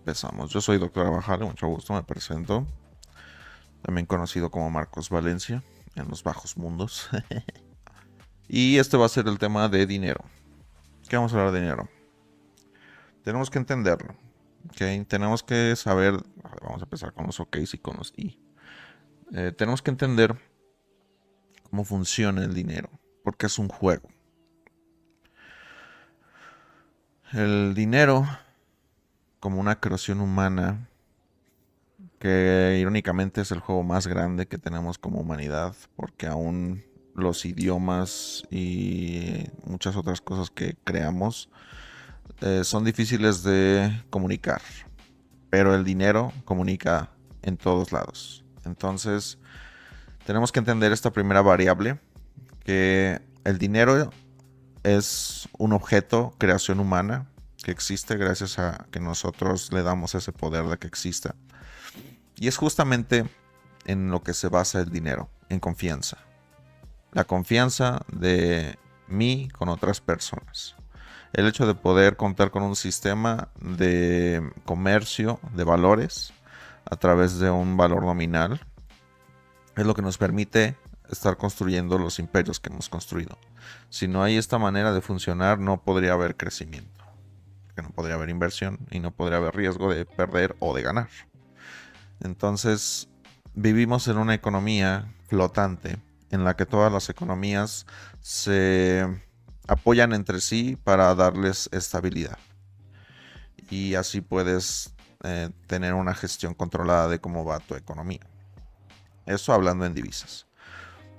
empezamos. Yo soy Doctor Abajale, mucho gusto, me presento. También conocido como Marcos Valencia en los bajos mundos. Y este va a ser el tema de dinero. ¿Qué vamos a hablar de dinero? Tenemos que entenderlo. ¿Okay? Tenemos que saber. Vamos a empezar con los OKs y con los I. Tenemos que entender cómo funciona el dinero. Porque es un juego. El dinero, como una creación humana, que irónicamente es el juego más grande que tenemos como humanidad, porque aún los idiomas y muchas otras cosas que creamos son difíciles de comunicar, pero el dinero comunica en todos lados. Entonces tenemos que entender esta primera variable, que el dinero es un objeto, creación humana, que existe gracias a que nosotros le damos ese poder de que exista. Y es justamente en lo que se basa el dinero, en confianza. La confianza de mí con otras personas. El hecho de poder contar con un sistema de comercio de valores a través de un valor nominal es lo que nos permite estar construyendo los imperios que hemos construido. Si no hay esta manera de funcionar, no podría haber crecimiento, porque no podría haber inversión y no podría haber riesgo de perder o de ganar. Entonces, vivimos en una economía flotante en la que todas las economías se apoyan entre sí para darles estabilidad. Y así puedes tener una gestión controlada de cómo va tu economía. Eso hablando en divisas.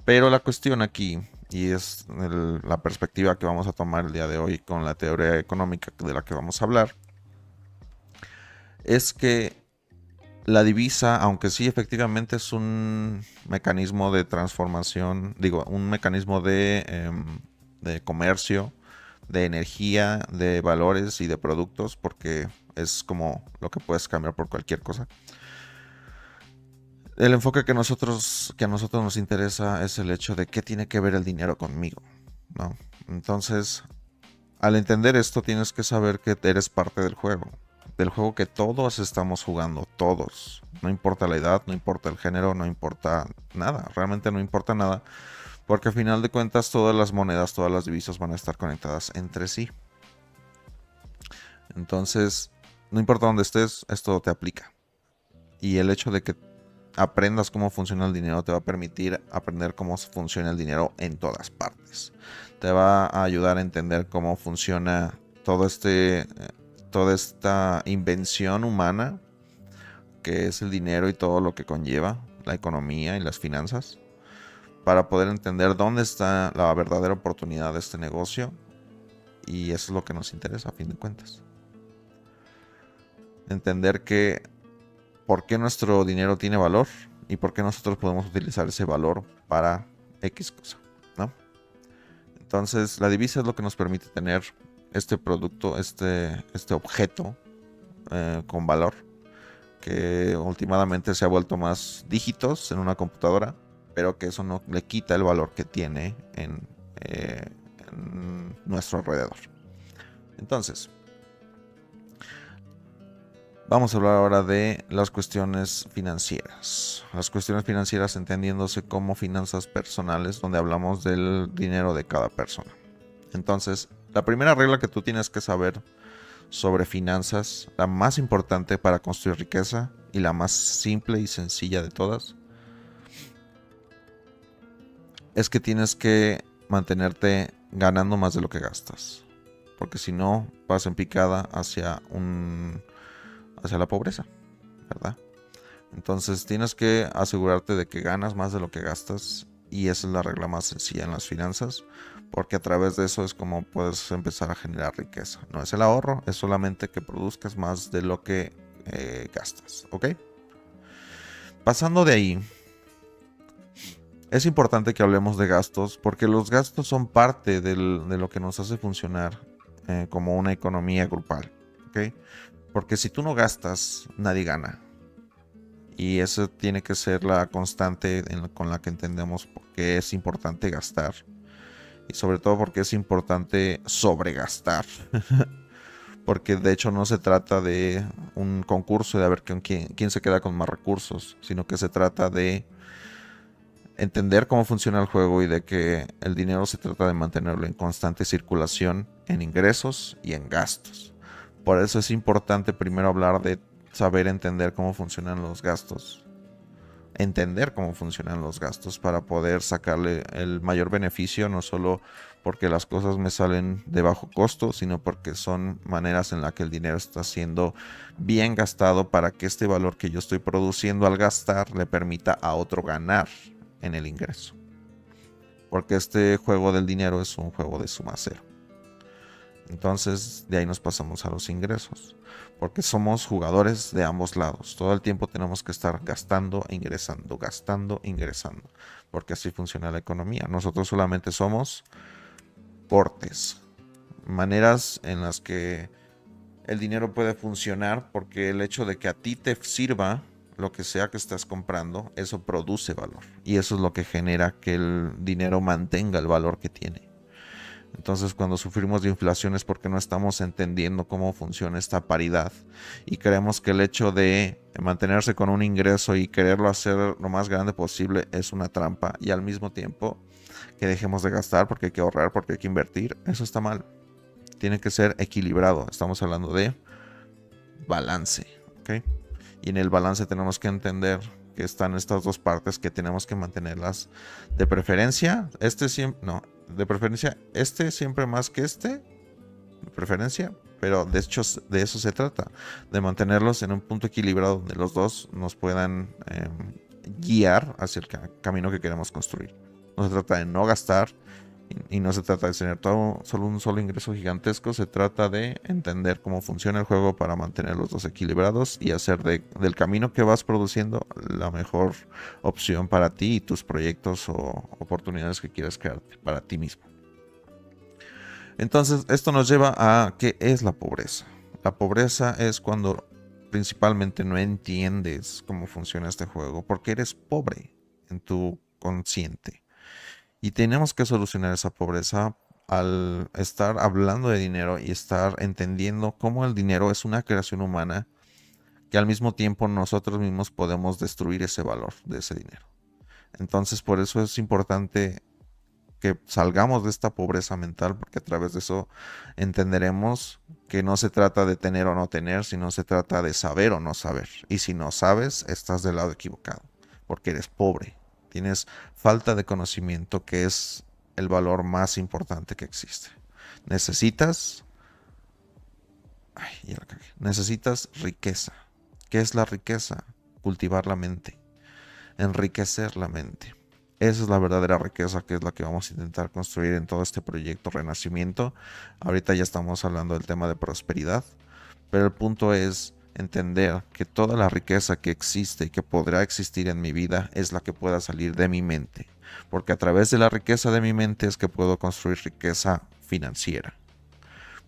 Pero la cuestión aquí, y es la perspectiva que vamos a tomar el día de hoy con la teoría económica de la que vamos a hablar, es que la divisa, aunque sí efectivamente es un mecanismo de transformación, un mecanismo de comercio, de energía, de valores y de productos, porque es como lo que puedes cambiar por cualquier cosa. El enfoque que a nosotros nos interesa es el hecho de qué tiene que ver el dinero conmigo, ¿no? Entonces, al entender esto, tienes que saber que eres parte del juego que todos estamos jugando, todos. No importa la edad, no importa el género, no importa nada, realmente no importa nada, porque al final de cuentas todas las monedas, todas las divisas van a estar conectadas entre sí. Entonces, no importa dónde estés, esto te aplica. Y el hecho de que aprendas cómo funciona el dinero te va a permitir aprender cómo funciona el dinero en todas partes. Te va a ayudar a entender cómo funciona toda esta invención humana que es el dinero y todo lo que conlleva, la economía y las finanzas, para poder entender dónde está la verdadera oportunidad de este negocio. Y eso es lo que nos interesa a fin de cuentas. Entender que por qué nuestro dinero tiene valor y por qué nosotros podemos utilizar ese valor para X cosa, ¿no? Entonces la divisa es lo que nos permite tener este producto, este objeto con valor, que últimamente se ha vuelto más dígitos en una computadora, pero que eso no le quita el valor que tiene en nuestro alrededor. Entonces, vamos a hablar ahora de las cuestiones financieras. Las cuestiones financieras entendiéndose como finanzas personales, donde hablamos del dinero de cada persona. Entonces, la primera regla que tú tienes que saber sobre finanzas, la más importante para construir riqueza y la más simple y sencilla de todas, es que tienes que mantenerte ganando más de lo que gastas, porque si no vas en picada hacia la pobreza, ¿verdad? Entonces tienes que asegurarte de que ganas más de lo que gastas, y esa es la regla más sencilla en las finanzas, porque a través de eso es como puedes empezar a generar riqueza. No es el ahorro, es solamente que produzcas más de lo que gastas, ¿ok? Pasando de ahí, es importante que hablemos de gastos, porque los gastos son parte de lo que nos hace funcionar como una economía grupal, ¿ok? Porque si tú no gastas, nadie gana. Y esa tiene que ser la constante con la que entendemos por qué es importante gastar. Y sobre todo porque es importante sobregastar. porque de hecho no se trata de un concurso de a ver quién se queda con más recursos, sino que se trata de entender cómo funciona el juego y de que el dinero se trata de mantenerlo en constante circulación en ingresos y en gastos. Por eso es importante primero hablar de saber entender cómo funcionan los gastos. Entender cómo funcionan los gastos para poder sacarle el mayor beneficio, no solo porque las cosas me salen de bajo costo, sino porque son maneras en las que el dinero está siendo bien gastado para que este valor que yo estoy produciendo al gastar le permita a otro ganar en el ingreso. Porque este juego del dinero es un juego de suma cero. Entonces de ahí nos pasamos a los ingresos. Porque somos jugadores de ambos lados. Todo el tiempo tenemos que estar gastando e ingresando, gastando e ingresando. Porque así funciona la economía. Nosotros solamente somos portes. Maneras en las que el dinero puede funcionar, porque el hecho de que a ti te sirva lo que sea que estás comprando, eso produce valor. Y eso es lo que genera que el dinero mantenga el valor que tiene. Entonces, cuando sufrimos de inflación es porque no estamos entendiendo cómo funciona esta paridad y creemos que el hecho de mantenerse con un ingreso y quererlo hacer lo más grande posible es una trampa, y al mismo tiempo que dejemos de gastar porque hay que ahorrar, porque hay que invertir. Eso está mal. Tiene que ser equilibrado. Estamos hablando de balance, ¿ok? Y en el balance tenemos que entender que están estas dos partes que tenemos que mantenerlas. De preferencia, de preferencia este siempre más que de preferencia, pero de hecho de eso se trata, de mantenerlos en un punto equilibrado donde los dos nos puedan guiar hacia el camino que queremos construir. No se trata de no gastar y no se trata de tener solo un solo ingreso gigantesco. Se trata de entender cómo funciona el juego para mantener los dos equilibrados y hacer del camino que vas produciendo la mejor opción para ti y tus proyectos o oportunidades que quieras crearte para ti mismo. Entonces, esto nos lleva a ¿qué es la pobreza? La pobreza es cuando principalmente no entiendes cómo funciona este juego, porque eres pobre en tu consciente. Y tenemos que solucionar esa pobreza al estar hablando de dinero y estar entendiendo cómo el dinero es una creación humana, que al mismo tiempo nosotros mismos podemos destruir ese valor de ese dinero. Entonces, por eso es importante que salgamos de esta pobreza mental, porque a través de eso entenderemos que no se trata de tener o no tener, sino se trata de saber o no saber. Y si no sabes, estás del lado equivocado, porque eres pobre. Tienes falta de conocimiento, que es el valor más importante que existe. Necesitas riqueza. ¿Qué es la riqueza? Cultivar la mente, enriquecer la mente. Esa es la verdadera riqueza, que es la que vamos a intentar construir en todo este proyecto Renacimiento. Ahorita ya estamos hablando del tema de prosperidad, pero el punto es entender que toda la riqueza que existe y que podrá existir en mi vida es la que pueda salir de mi mente, porque a través de la riqueza de mi mente es que puedo construir riqueza financiera.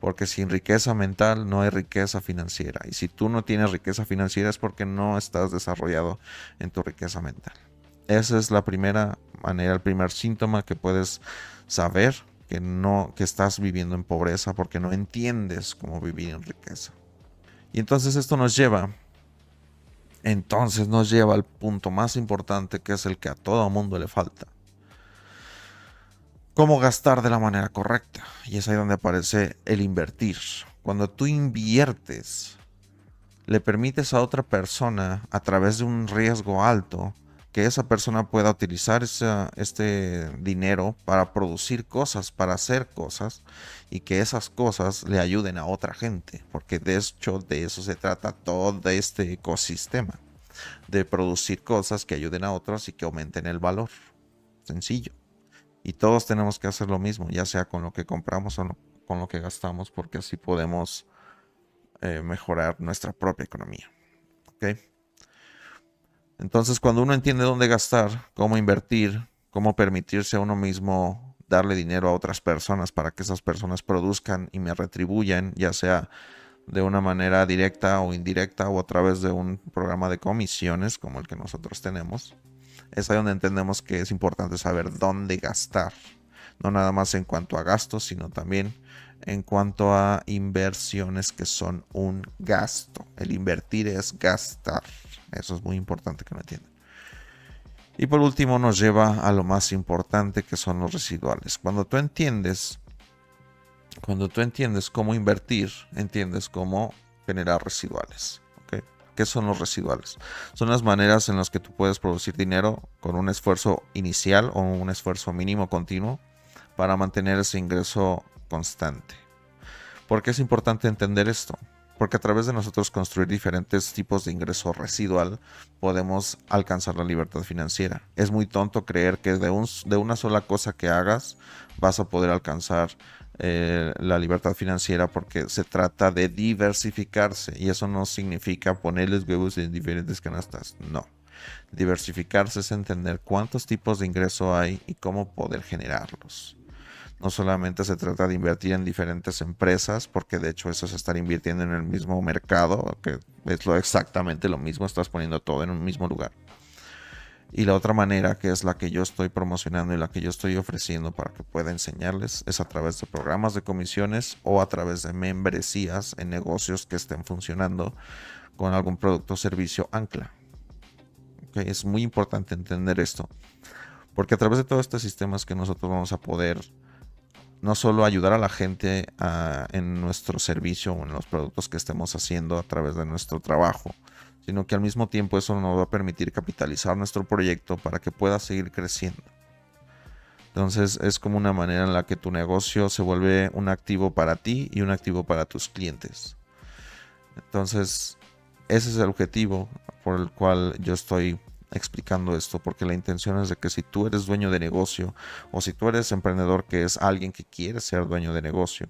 Porque sin riqueza mental no hay riqueza financiera, y si tú no tienes riqueza financiera es porque no estás desarrollado en tu riqueza mental. Esa es la primera manera, el primer síntoma que puedes saber que estás viviendo en pobreza, porque no entiendes cómo vivir en riqueza. Y entonces esto nos lleva al punto más importante, que es el que a todo mundo le falta. Cómo gastar de la manera correcta. Y es ahí donde aparece el invertir. Cuando tú inviertes, le permites a otra persona, a través de un riesgo alto, que esa persona pueda utilizar este dinero para producir cosas, para hacer cosas, y que esas cosas le ayuden a otra gente, porque de hecho de eso se trata todo este ecosistema, de producir cosas que ayuden a otros y que aumenten el valor. Sencillo. Y todos tenemos que hacer lo mismo, ya sea con lo que compramos o con lo que gastamos, porque así podemos mejorar nuestra propia economía. ¿Ok? Entonces, cuando uno entiende dónde gastar, cómo invertir, cómo permitirse a uno mismo darle dinero a otras personas para que esas personas produzcan y me retribuyan, ya sea de una manera directa o indirecta o a través de un programa de comisiones como el que nosotros tenemos, es ahí donde entendemos que es importante saber dónde gastar. No nada más en cuanto a gastos, sino también en cuanto a inversiones que son un gasto. El invertir es gastar. Eso es muy importante que lo entiendan. Y por último nos lleva a lo más importante, que son los residuales. Cuando tú entiendes cómo invertir, entiendes cómo generar residuales. ¿Ok? ¿Qué son los residuales? Son las maneras en las que tú puedes producir dinero con un esfuerzo inicial o un esfuerzo mínimo continuo para mantener ese ingreso constante. ¿Por qué es importante entender esto? Porque a través de nosotros construir diferentes tipos de ingreso residual podemos alcanzar la libertad financiera. Es muy tonto creer que de una sola cosa que hagas vas a poder alcanzar la libertad financiera, porque se trata de diversificarse, y eso no significa ponerles huevos en diferentes canastas, no. Diversificarse es entender cuántos tipos de ingreso hay y cómo poder generarlos. No solamente se trata de invertir en diferentes empresas, porque de hecho eso es estar invirtiendo en el mismo mercado, que es exactamente lo mismo, estás poniendo todo en un mismo lugar. Y la otra manera, que es la que yo estoy promocionando y la que yo estoy ofreciendo para que pueda enseñarles, es a través de programas de comisiones o a través de membresías en negocios que estén funcionando con algún producto o servicio ancla. ¿Okay? Es muy importante entender esto, porque a través de todos estos sistemas que nosotros vamos a poder no solo ayudar a la gente en nuestro servicio o en los productos que estemos haciendo a través de nuestro trabajo, sino que al mismo tiempo eso nos va a permitir capitalizar nuestro proyecto para que pueda seguir creciendo. Entonces es como una manera en la que tu negocio se vuelve un activo para ti y un activo para tus clientes. Entonces ese es el objetivo por el cual yo estoy explicando esto, porque la intención es de que si tú eres dueño de negocio o si tú eres emprendedor, que es alguien que quiere ser dueño de negocio,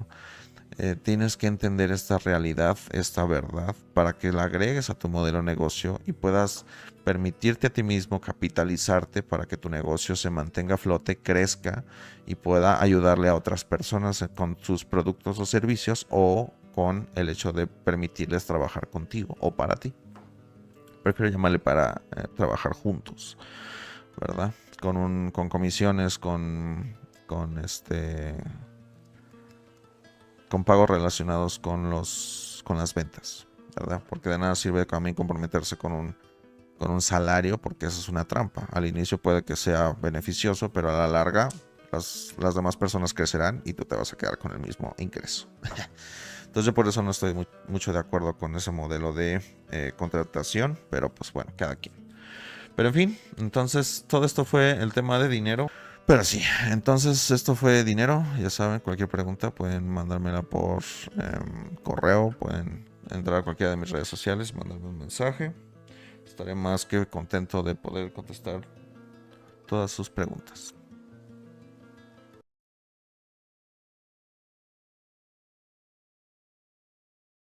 tienes que entender esta realidad, esta verdad, para que la agregues a tu modelo de negocio y puedas permitirte a ti mismo capitalizarte para que tu negocio se mantenga a flote, crezca y pueda ayudarle a otras personas con sus productos o servicios, o con el hecho de permitirles trabajar contigo o para ti. Prefiero llamarle para trabajar juntos, ¿verdad? Con comisiones, con pagos relacionados con las ventas, ¿verdad? Porque de nada sirve también comprometerse con un salario, porque eso es una trampa. Al inicio puede que sea beneficioso, pero a la larga las demás personas crecerán y tú te vas a quedar con el mismo ingreso. Entonces yo por eso no estoy mucho de acuerdo con ese modelo de contratación, pero pues bueno, cada quien. Pero en fin, entonces todo esto fue el tema de dinero. Pero sí, entonces esto fue dinero. Ya saben, cualquier pregunta pueden mandármela por correo, pueden entrar a cualquiera de mis redes sociales y mandarme un mensaje. Estaré más que contento de poder contestar todas sus preguntas.